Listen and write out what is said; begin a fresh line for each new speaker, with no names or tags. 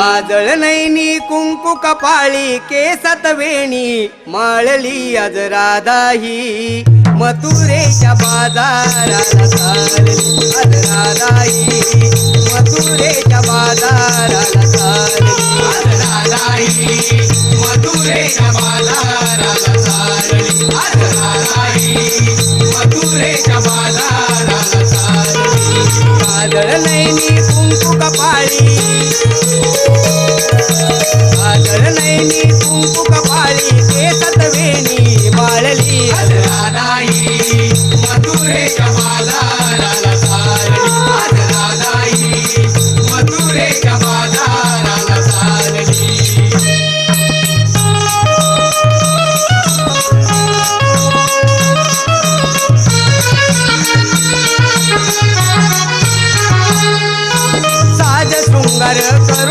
काजळ नैनी कुंकू कपाळी केसात वेणी माळली आज राधाही मथुरेच्या बाजाराला चालली आज राधाही मथुरेच्या बाजाराला चालली
आज राधाई मथुरेच्या बाजाराला चालली आज राधाई मथुरेच्या बाजाराला चालली
काजळ नैनी कुंकू कपाळी